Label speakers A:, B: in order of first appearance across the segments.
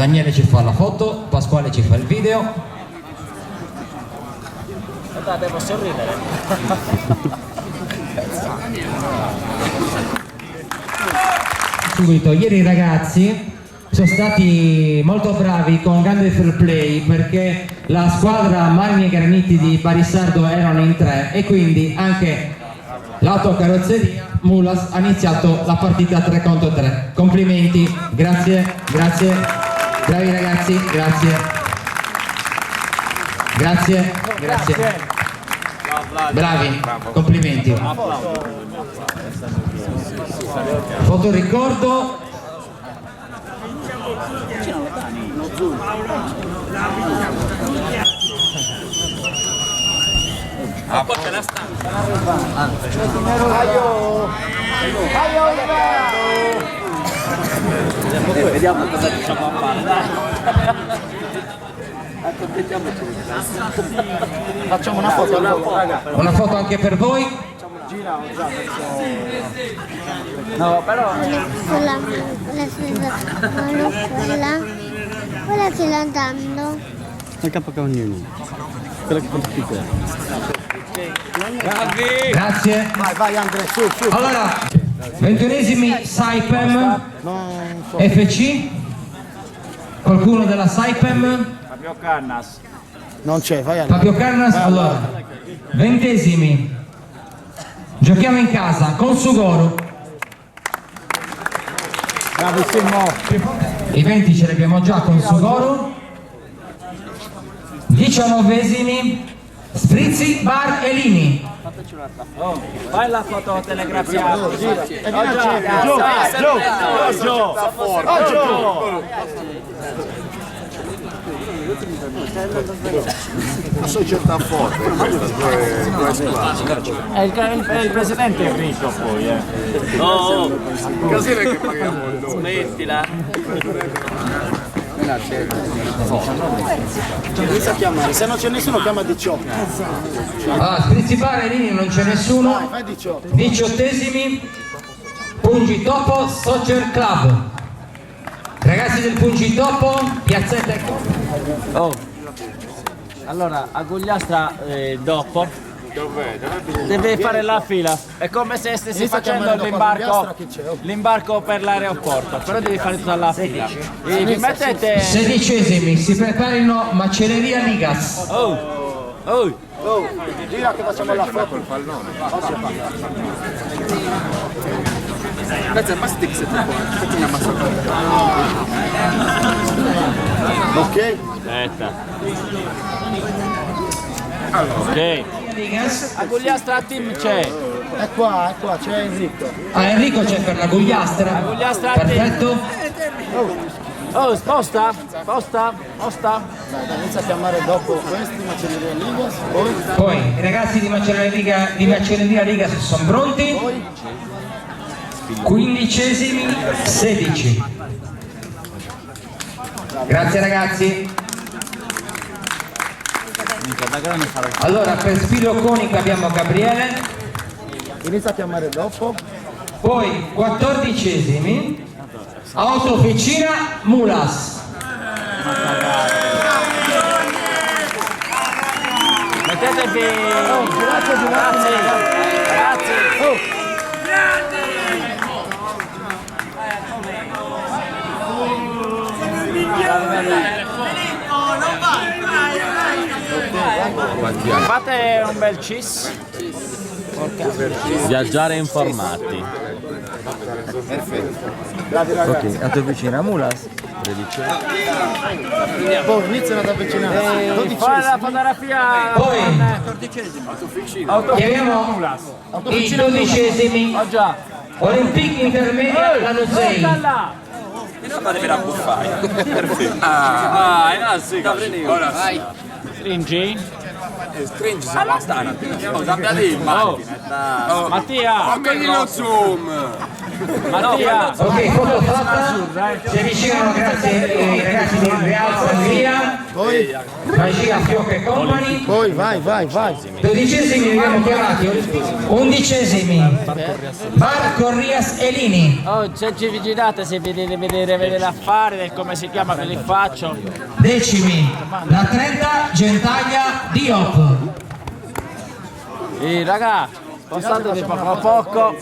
A: Daniele ci fa la foto, Pasquale ci fa il video.
B: Devo sorridere.
A: Subito, ieri i ragazzi sono stati molto bravi con grande fair play perché la squadra Marmi e Graniti di Barissardo erano in 3 e quindi anche l'autocarrozzeria Mulas ha iniziato la partita 3 contro 3. Complimenti, grazie, grazie, bravi ragazzi, grazie, grazie, grazie, bravi, complimenti. Fotoricordo.
B: Vediamo cosa diciamo a fare, dai. Facciamo una foto, raga.
A: Una foto anche per voi.
B: No, però
C: quella che l'ha andando.
D: Il capocagnolino. Quella che fa tutti te.
A: Grazie.
B: vai Andrea, su.
A: Allora, 21esimi Saipem FC. Qualcuno della Saipem?
B: Fabio Cannas.
D: Non c'è, vai Andrea.
A: Fabio Carnas. Allora, 20esimi. Giochiamo in casa con Sugoro.
D: Bravissimo.
A: I 20 ce li abbiamo già con Sugoro. 19esimi Sprizzi Bar Elini.
B: Fai la foto telegrafiata.
E: La società forte
B: È il presidente Enrico poi,
E: No, casino che paghiamo noi.
B: Smettila.
D: Inizia a chiamare, se non c'è nessuno chiama 18.
A: Allora, Sprizzi Bar Elini non c'è nessuno.
D: Fai 18.
A: 18esimi Pungi Topo Soccer Club. Ragazzi del Pungi Topo, piazzetta.
B: Allora, a Gugliastra dopo deve fare la fila. È come se stessi facendo l'imbarco per l'aeroporto, però devi fare tutta la fila. E vi mettete.
A: 16esimi si preparino Macelleria Ligas.
D: Gira che facciamo la foto.
E: Grazie a Mastix e
D: Ok?
B: Aspetta. Ok.
A: Ligas.
B: A Gugliastra team c'è.
D: È qua, c'è Enrico.
A: Ah, Enrico c'è per la Gugliastra.
B: Gugliastra
A: Perfetto.
B: Oh, sposta.
D: Dai, inizia a chiamare dopo questi, Macelleria Ligas.
A: Poi i ragazzi di Macelleria Ligas sono pronti. 15esimi 16. Grazie ragazzi. Allora per Spiro Conica abbiamo Gabriele.
D: Inizia a chiamare dopo.
A: Poi 14esimi Autofficina Mulas.
B: Mettetevi.
D: Grazie.
B: Fate un bel cis.
F: Viaggiare informati.
A: Ok, Autofficina Mulas.
F: 13.
D: Poi iniziano ad avvicinare.
B: Fai la fotografia.
A: Poi chiamiamo i 12esimi
B: Oh già.
A: Olympique Intermedia Lanusei.
B: Fatevi la buffare. Vai. Stringi.
E: Stringi se basta. Cambiate in macchina.
B: Mattia.
E: Occhio zoom.
B: Mattia.
A: Ok, foto fatta, si avvicinano grazie ai ragazzi del Real Sangria, Magia Fiocca e Company.
D: Poi vai.
A: 12esimi abbiamo chiamati, 11esimi Bar Corrias Elini,
B: Oh, se ci vigilate se vedere l'affare del come si chiama che li faccio.
A: 10imi la 30 Gentaglia Diop.
B: Raga, spostatevi poco a poco.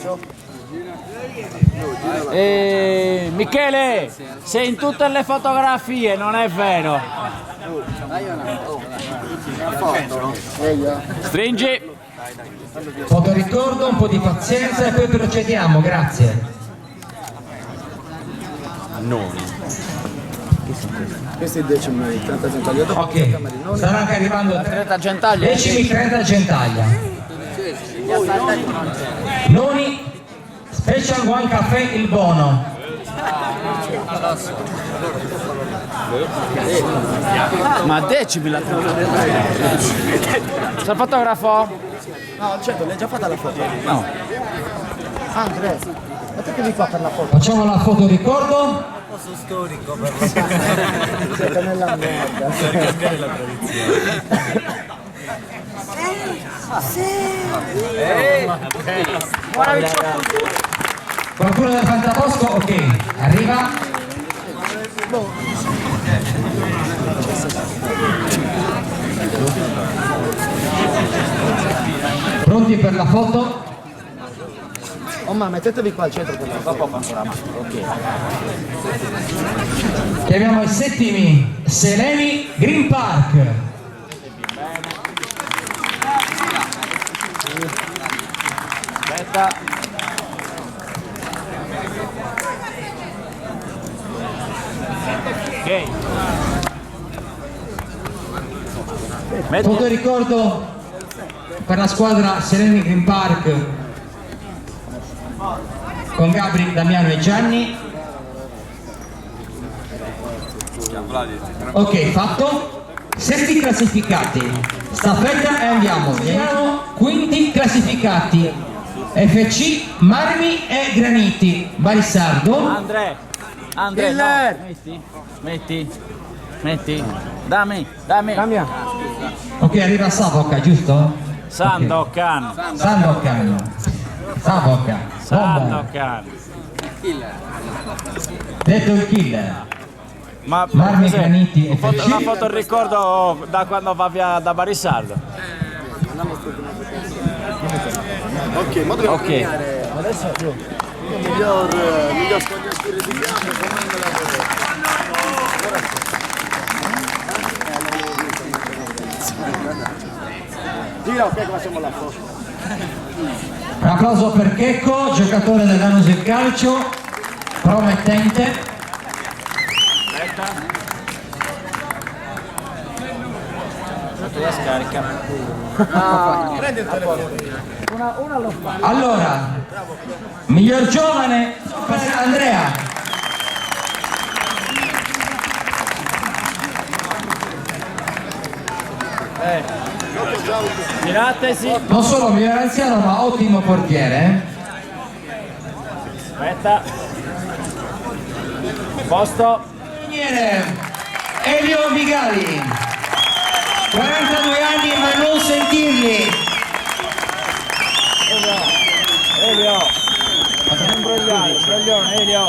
B: Michele, sei in tutte le fotografie, non è vero? Stringi.
A: Fotoricordo, un po' di pazienza e poi procediamo, grazie.
D: Questi 10 30 centaglia dopo.
A: Ok, stanno anche arrivando
B: 30 Gentaglia.
A: 10imi 30 Gentaglia. Noni Special One Caffè il Bono.
B: Ma decimi la C'è il fotografo?
D: No, certo, l'hai già fatta la foto. No. Andrea, ma te che mi fa per la foto?
A: Facciamo la foto ricordo.
D: Siete nella merda.
A: Qualcuno del Fantabosco? Ok, arriva. Pronti per la foto?
D: Oh ma mettetevi qua al centro per la foto. Ok.
A: Chiamiamo i settimi Sereni Green Park.
B: Aspetta. Ok.
A: Foto ricordo per la squadra Sereni Green Park con Gabri, Damiano e Gianni. Ok, fatto. Sesti classificati, staffetta e andiamo. Vediamo quinti classificati. FC, Marmi e Graniti. Barissardo.
B: Andrea, no. Metti. Dammi.
A: Ok, arriva Savoca, giusto?
B: Sandokan.
A: Sandokan. Savoca. Bomba.
B: Sandokan.
A: Detto il killer.
B: Ma
A: Marmi,
B: cos'è?
A: Graniti e
B: Una
A: FC.
B: foto il ricordo da quando va via da Barissardo.
E: Ok, ma dobbiamo
B: Ok.
E: premiare
D: Adesso più.
E: il miglior scognatore di viaggio, come me la vorrei. Gira, ok, che facciamo la foto.
A: Un applauso per Checco, giocatore del Lanus del Calcio, promettente.
B: La scarica.
E: Prendi il telefono.
A: Allora, miglior giovane per Andrea.
B: Giratesi.
A: Non solo miglior anziano ma ottimo portiere.
B: Aspetta. Posto.
A: Portiere Elio Vigali, 42 anni ma non sentirli.
B: Elio. Non broglione, Elio.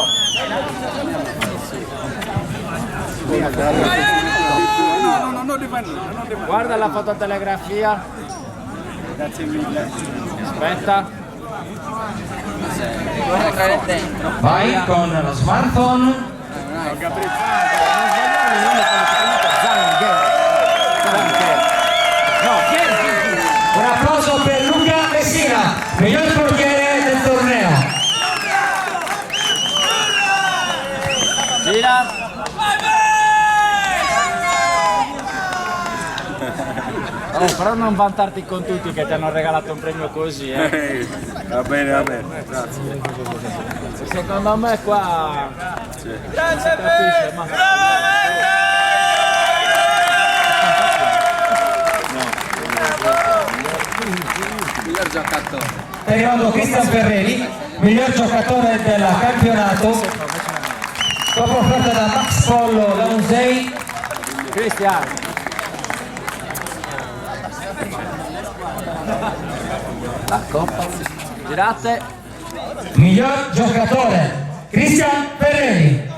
B: Guarda la fototelegrafia. Grazie mille. Aspetta.
A: Vai con lo smartphone. Un applauso per Luca Messina, miglior portiere del torneo.
B: Gira. Però non vantarti con tutti che ti hanno regalato un premio così,
E: Va bene, grazie.
B: Secondo me qua grazie capisce, ma
E: Miglior giocato.
A: Sta arrivando Cristian Ferreri. miglior giocatore del campionato, dopo offerta da Max Pollo da Musei.
B: Cristian. La coppa. Girate.
A: Miglior giocatore Cristian Ferreri.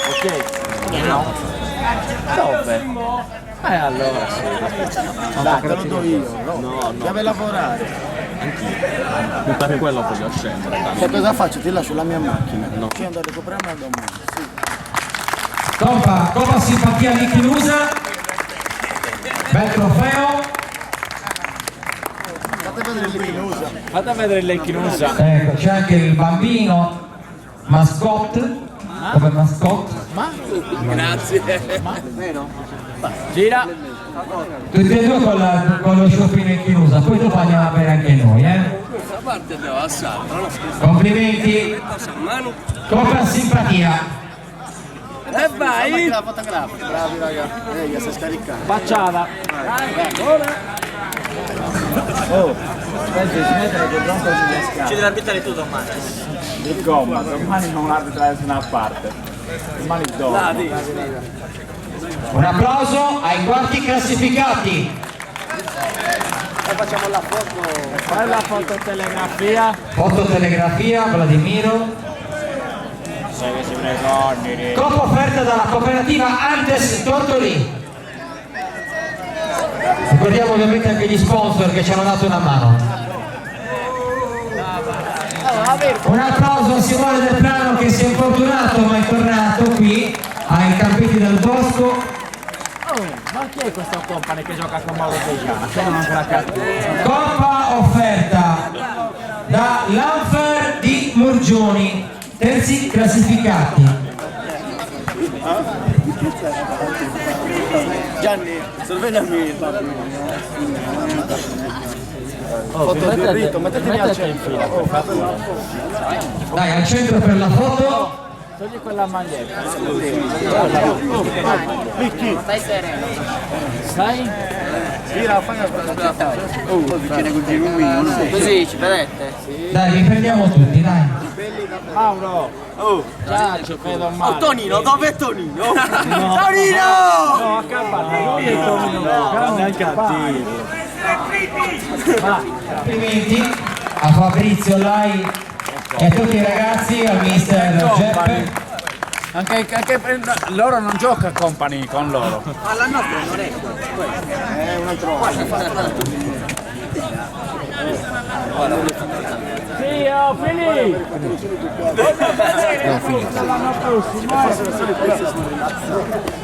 B: Ok. No. Dove? Allora sì.
D: Dai, te lo do io. No. Deve lavorare.
F: Per quello voglio scendere.
D: Sai cosa faccio? Ti lascio la mia macchina. Scendo a recuperarla domani. Sì.
A: Coppa Simpatia di Chiusa. Bel trofeo.
D: Fate vedere l'Ichinusa.
B: Fate vedere l'Ichinusa.
A: Ecco, c'è anche il bambino mascotte. Come mascotte.
B: Gira.
A: Tutti e due con lo shopping in Chiusa. Poi dopo andiamo a bere anche noi, Complimenti. Coppa Simpatia.
B: E vai.
D: Fotografica. Bravi ragazzi. Ehi, si scarica.
B: Facciata.
D: Oh, aspetta, smettere che Bronco si scarica.
B: Ci devi arbitrare tu domani.
D: Il gomma, domani non arbitra da nessuna parte. Domani dopo.
A: Un applauso ai quarti classificati.
D: Facciamo la foto.
B: Fai la fototelegrafia.
A: Fototelegrafia, Vladimiro.
B: Sai che si precordi.
A: Coppa offerta dalla cooperativa Andes Tortolì. Ricordiamo ovviamente anche gli sponsor che ci hanno dato una mano. Un applauso a Simone Del Plano che si è infortunato ma è tornato qui ai Campiti del Bosco.
B: Ma chi è questo company che gioca con Mauro Peggiana? Se non ancora capito.
A: Coppa offerta da Lanfer di Murgioni, terzi classificati.
D: Gianni, sorvegliami. Foto di rito, mettetemi al centro.
A: Dai, al centro per la foto.
B: Togli quella maglietta.
D: Stai sereno.
B: Sai?
D: Gira, fai così, ci vedete?
A: Dai, li prendiamo tutti, dai.
B: Mauro! Già ci vedo male.
E: Tonino, dove è Tonino?
B: No,
E: Tonino!
B: No, a campare, non è Tonino. Non è cattivo.
A: Complimenti a Fabrizio Lai e a tutti i ragazzi, al mister Geppe.
B: Anche loro non gioca company con loro.
E: Alla notte non è.
D: È un altro.
B: Sì, ho finito!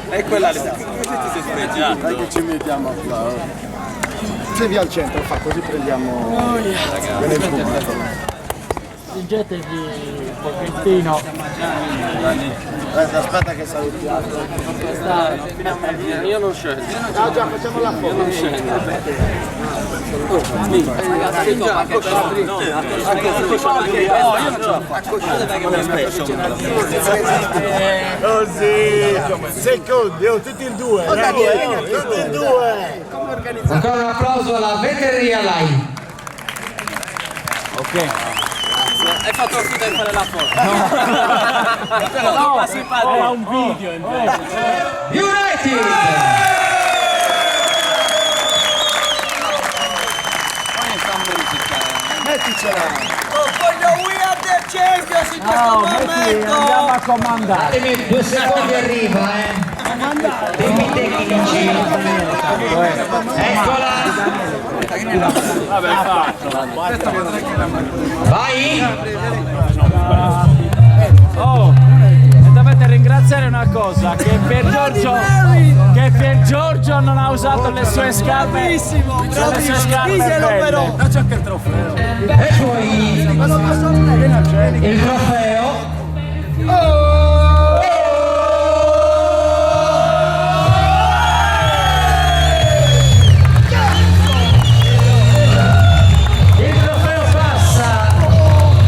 E: È quella lì. Si è sfregiato.
D: Dai che ci mettiamo qua. Se via al centro, fa così prendiamo.
B: Stringetevi un pochettino.
D: Aspetta che salutiamo.
E: Io non scendo.
D: Ah già, facciamo la foto. Così. Secondi, tutti e due. Tutti e due.
A: Ancora un applauso alla veterinea Lai.
B: Ok.
E: Hai fatto finta di fare la foto.
B: No, ho un video invece.
A: United!
D: Metticela.
E: Voglio We Are the Champions in questo
B: Andiamo
E: momento.
B: a comandare.
A: Datemi 2 secondi arriva, Tempi tecnici. Eccola.
B: Vabbè, fatto.
A: Vai.
B: Oh, e dovete ringraziare una cosa, che Pier Giorgio non ha usato le sue scarpe. Bravissimo, le sue scarpe belle.
D: Dacci anche il trofeo.
A: E poi il trofeo. Il trofeo passa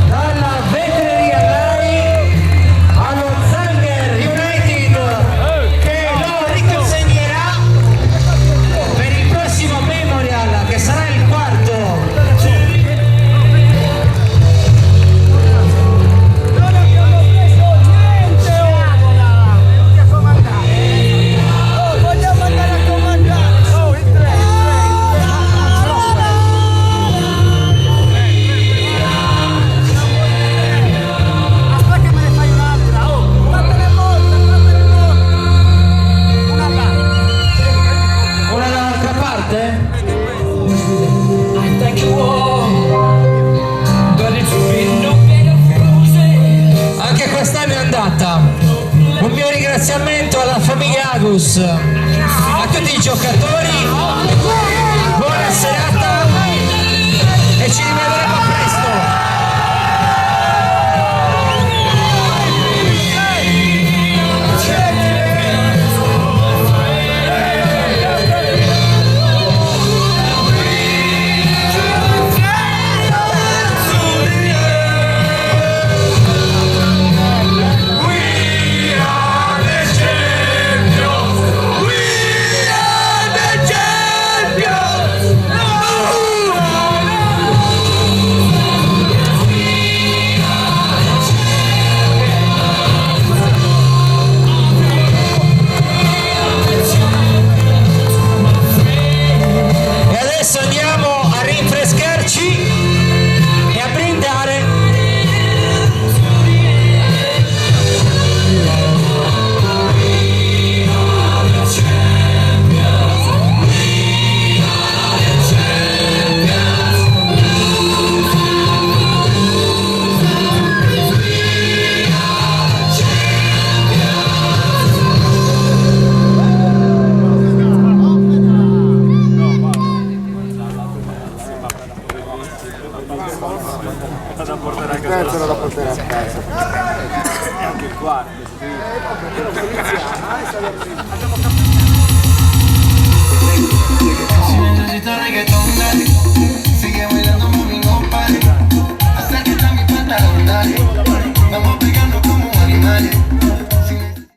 A: dalla veterinea Lai allo Zanger United che lo riconsegnerà per il prossimo Memorial che sarà Plus a tutti i giocatori, buona serata e ci rivedremo presto. Andiamo a rinfrescarci e a brindare.
D: Terzo da portare a casa.
B: Anche il quarto.